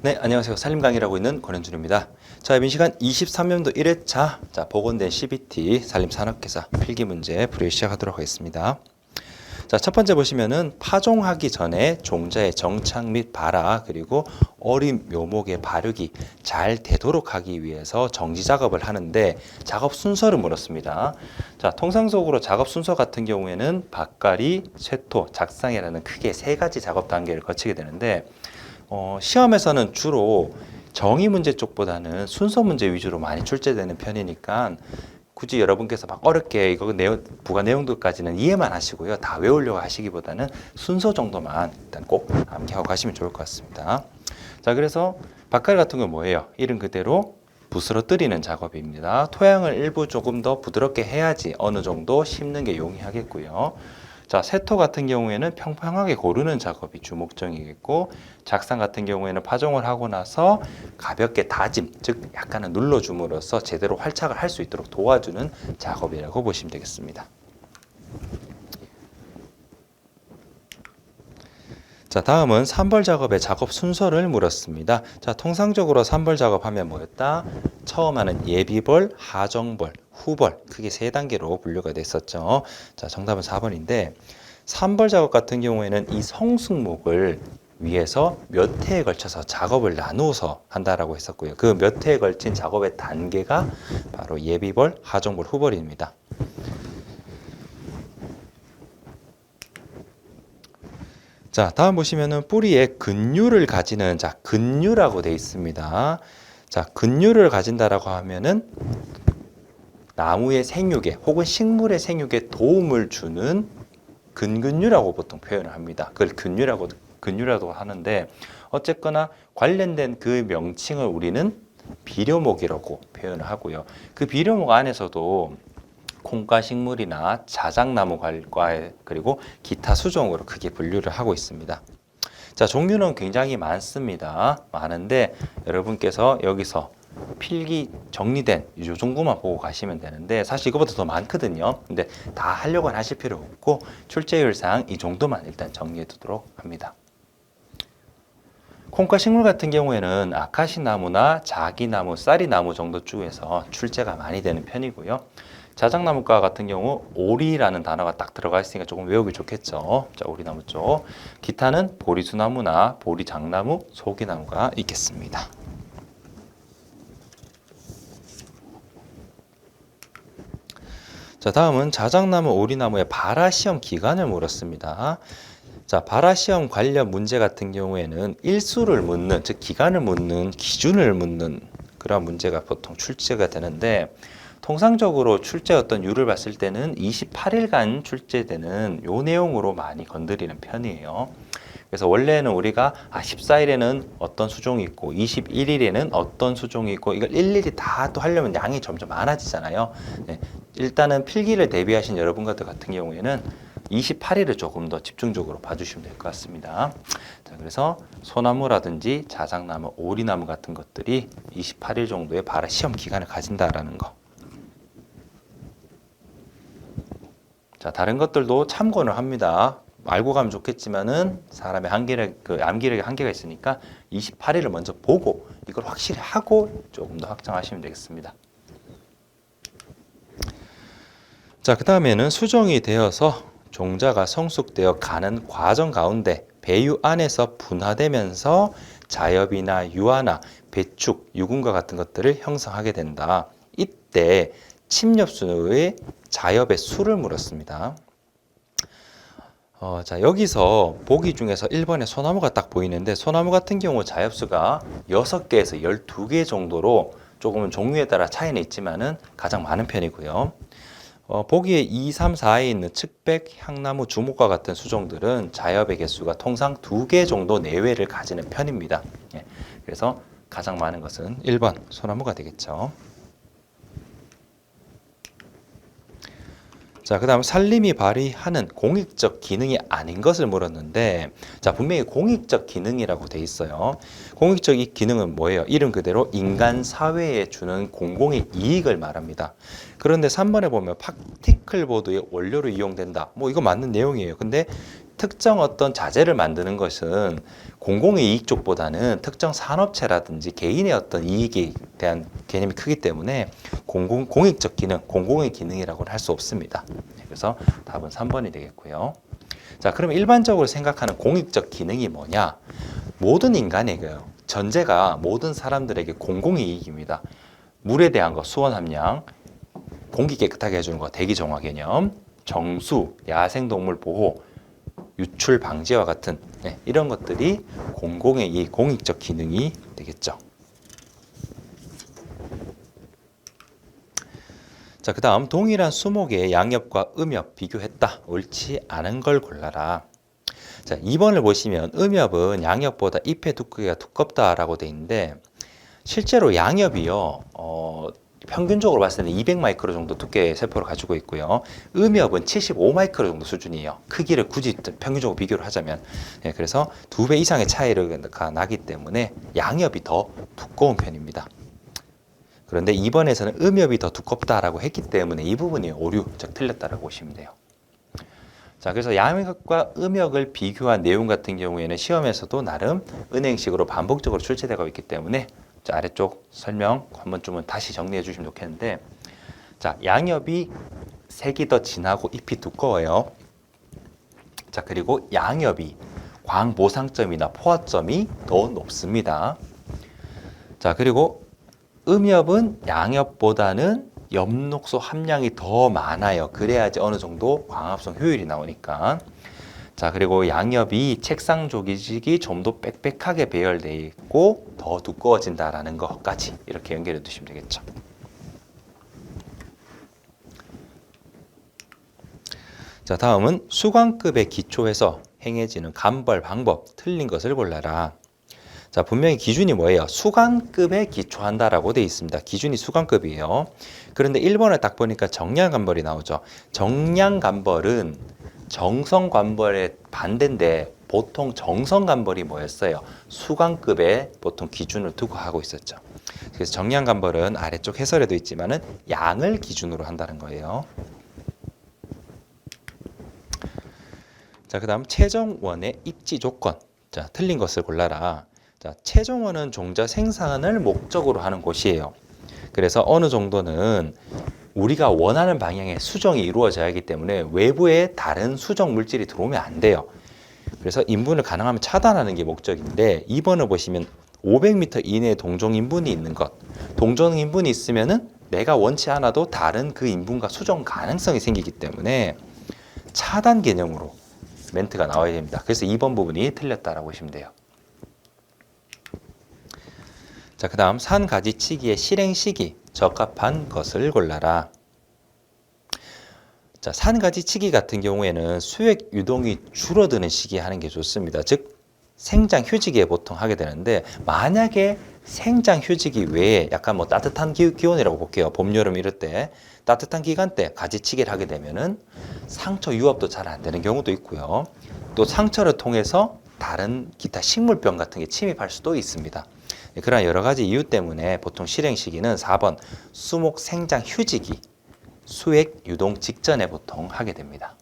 네, 안녕하세요. 산림 강의를 하고 있는 권현준입니다. 자, 이번 시간 23년도 1회차 복원된 CBT 산림산업계사 필기문제 풀이 시작하도록 하겠습니다. 자, 첫 번째 보시면은 파종하기 전에 종자의 정착 및 발화 그리고 어린 묘목의 발육이 잘 되도록 하기 위해서 정지 작업을 하는데 작업 순서를 물었습니다. 자, 통상적으로 작업 순서 같은 경우에는 밭갈이, 쇠토, 작상이라는 크게 세 가지 작업 단계를 거치게 되는데 시험에서는 주로 정의 문제 쪽보다는 순서 문제 위주로 많이 출제되는 편이니까 굳이 여러분께서 막 어렵게 이거 부가 내용들까지는 이해만 하시고요. 다 외우려고 하시기보다는 순서 정도만 일단 꼭 암기하고 가시면 좋을 것 같습니다. 자, 그래서 밭갈이 같은 건 뭐예요? 이름 그대로 부스러뜨리는 작업입니다. 토양을 일부 조금 더 부드럽게 해야지 어느 정도 심는 게 용이하겠고요. 자, 쇠토 같은 경우에는 평평하게 고르는 작업이 주목점이겠고, 작상 같은 경우에는 파종을 하고 나서 가볍게 다짐, 즉 약간은 눌러줌으로써 제대로 활착을 할 수 있도록 도와주는 작업이라고 보시면 되겠습니다. 자, 다음은 산벌 작업의 작업 순서를 물었습니다. 자, 통상적으로 산벌 작업하면 뭐였다? 처음 하는 예비벌, 하정벌, 후벌, 크게 세 단계로 분류가 됐었죠. 자, 정답은 4번인데 산벌 작업 같은 경우에는 이 성숙목을 위해서 몇 회에 걸쳐서 작업을 나누어서 한다라고 했었고요. 그 몇 회에 걸친 작업의 단계가 바로 예비벌, 하정벌, 후벌입니다. 자, 다음 보시면은 뿌리에 근류를 가지는 근류라고 되어 있습니다. 자, 근류를 가진다라고 하면은 나무의 생육에 혹은 식물의 생육에 도움을 주는 근근류라고 보통 표현을 합니다. 그걸 근류라고 하는데 어쨌거나 관련된 그 명칭을 우리는 비료목이라고 표현을 하고요. 그 비료목 안에서도 콩과 식물이나 자작나무과 그리고 기타 수종으로 크게 분류를 하고 있습니다. 자, 종류는 굉장히 많습니다. 많은데 여러분께서 여기서 필기 정리된 이 정도만 보고 가시면 되는데 사실 이거보다 더 많거든요. 근데 다 하려고는 하실 필요 없고 출제율상 이 정도만 일단 정리해 두도록 합니다. 콩과 식물 같은 경우에는 아카시나무나 자기나무, 쌀이나무 정도 쪽에서 출제가 많이 되는 편이고요. 자작나무과 같은 경우 오리라는 단어가 딱 들어가 있으니까 조금 외우기 좋겠죠. 자, 오리나무 쪽. 기타는 보리수나무나 보리장나무, 소기나무가 있겠습니다. 자, 다음은 자작나무, 오리나무의 발화시험 기간을 물었습니다. 자, 발화시험 관련 문제 같은 경우에는 일수를 묻는, 즉 기간을 묻는, 기준을 묻는 그런 문제가 보통 출제가 되는데 통상적으로 출제 어떤 율을 봤을 때는 28일간 출제되는 요 내용으로 많이 건드리는 편이에요. 그래서 원래는 우리가 14일에는 어떤 수종이 있고 21일에는 어떤 수종이 있고 이걸 일일이 다 또 하려면 양이 점점 많아지잖아요. 네, 일단은 필기를 대비하신 여러분 같은 경우에는 28일을 조금 더 집중적으로 봐주시면 될 것 같습니다. 자, 그래서 소나무라든지 자작나무, 오리나무 같은 것들이 28일 정도의 발화 시험 기간을 가진다라는 거. 자, 다른 것들도 참고는 합니다. 알고 가면 좋겠지만은 사람의 암기력에 한계가 있으니까 28일을 먼저 보고 이걸 확실히 하고 조금 더 확장하시면 되겠습니다. 자, 그 다음에는 수정이 되어서 종자가 성숙되어 가는 과정 가운데 배유 안에서 분화되면서 자엽이나 유화나 배축, 유군과 같은 것들을 형성하게 된다. 이때 침엽수의 자엽의 수를 물었습니다. 자, 여기서 보기 중에서 1번에 소나무가 딱 보이는데 소나무 같은 경우 자엽수가 6개에서 12개 정도로 조금은 종류에 따라 차이는 있지만은 가장 많은 편이고요. 보기에 2, 3, 4에 있는 측백, 향나무, 주목과 같은 수종들은 자엽의 개수가 통상 2개 정도 내외를 가지는 편입니다. 예, 그래서 가장 많은 것은 1번 소나무가 되겠죠. 자, 그 다음 산림이 발휘하는 공익적 기능이 아닌 것을 물었는데 자, 분명히 공익적 기능이라고 돼 있어요. 공익적 이 기능은 뭐예요? 이름 그대로 인간 사회에 주는 공공의 이익을 말합니다. 그런데 3번에 보면 파티클 보드의 원료로 이용된다. 뭐 이거 맞는 내용이에요. 근데 특정 어떤 자재를 만드는 것은 공공의 이익 쪽보다는 특정 산업체라든지 개인의 어떤 이익에 대한 개념이 크기 때문에 공익적 기능, 공공의 기능이라고는 할 수 없습니다. 그래서 답은 3번이 되겠고요. 자, 그럼 일반적으로 생각하는 공익적 기능이 뭐냐? 모든 인간에게요. 전제가 모든 사람들에게 공공의 이익입니다. 물에 대한 거, 수온 함량, 공기 깨끗하게 해주는 거, 대기 정화 개념, 정수, 야생동물 보호, 유출 방지와 같은 이런 것들이 공공의 이익, 공익적 기능이 되겠죠. 자, 그 다음 동일한 수목의 양엽과 음엽 비교했다. 옳지 않은 걸 골라라. 자, 2번을 보시면 음엽은 양엽보다 잎의 두께가 두껍다라고 돼 있는데 실제로 양엽이요. 평균적으로 봤을 때는 200마이크로 정도 두께의 세포를 가지고 있고요. 음엽은 75마이크로 정도 수준이에요. 크기를 굳이 평균적으로 비교를 하자면. 그래서 2배 이상의 차이가 나기 때문에 양엽이 더 두꺼운 편입니다. 그런데 2번에서는 음엽이 더 두껍다라고 했기 때문에 이 부분이 오류, 즉 틀렸다라고 보시면 돼요. 자, 그래서 양엽과 음엽을 비교한 내용 같은 경우에는 시험에서도 나름 은행식으로 반복적으로 출제되고 있기 때문에 자, 아래쪽 설명 한 번쯤은 다시 정리해 주시면 좋겠는데, 자, 양엽이 색이 더 진하고 잎이 두꺼워요. 자, 그리고 양엽이 광보상점이나 포화점이 더 높습니다. 자, 그리고 음엽은 양엽보다는 엽록소 함량이 더 많아요. 그래야지 어느 정도 광합성 효율이 나오니까. 자, 그리고 양엽이 책상 조직이 좀 더 빽빽하게 배열되어 있고 더 두꺼워진다라는 것까지 이렇게 연결해 두시면 되겠죠. 자, 다음은 수강급의 기초에서 행해지는 감벌 방법, 틀린 것을 골라라. 자, 분명히 기준이 뭐예요? 수강급에 기초한다라고 되어 있습니다. 기준이 수강급이에요. 그런데 1번을 딱 보니까 정량감벌이 나오죠. 정량감벌은 정성관벌의 반대인데 보통 정성관벌이 뭐였어요? 수강급에 보통 기준을 두고 하고 있었죠. 그래서 정량관벌은 아래쪽 해설에도 있지만은 양을 기준으로 한다는 거예요. 자, 그 다음 최종원의 입지 조건. 자, 틀린 것을 골라라. 자, 최종원은 종자 생산을 목적으로 하는 곳이에요. 그래서 어느 정도는 우리가 원하는 방향의 수정이 이루어져야 하기 때문에 외부에 다른 수정 물질이 들어오면 안 돼요. 그래서 인분을 가능하면 차단하는 게 목적인데 2번을 보시면 500m 이내에 동종 인분이 있는 것. 동종 인분이 있으면은 내가 원치 않아도 다른 그 인분과 수정 가능성이 생기기 때문에 차단 개념으로 멘트가 나와야 됩니다. 그래서 2번 부분이 틀렸다라고 보시면 돼요. 자, 그 다음 산가지치기의 실행 시기, 적합한 것을 골라라. 자, 산가지치기 같은 경우에는 수액 유동이 줄어드는 시기에 하는 게 좋습니다. 즉 생장 휴지기에 보통 하게 되는데 만약에 생장 휴지기 외에 약간 뭐 따뜻한 기온이라고 볼게요. 봄, 여름 이럴 때 따뜻한 기간 때 가지치기를 하게 되면은 상처 유압도 잘 안 되는 경우도 있고요. 또 상처를 통해서 다른 기타 식물병 같은 게 침입할 수도 있습니다. 그런 여러 가지 이유 때문에 보통 실행 시기는 4번 수목 생장 휴지기 수액 유동 직전에 보통 하게 됩니다.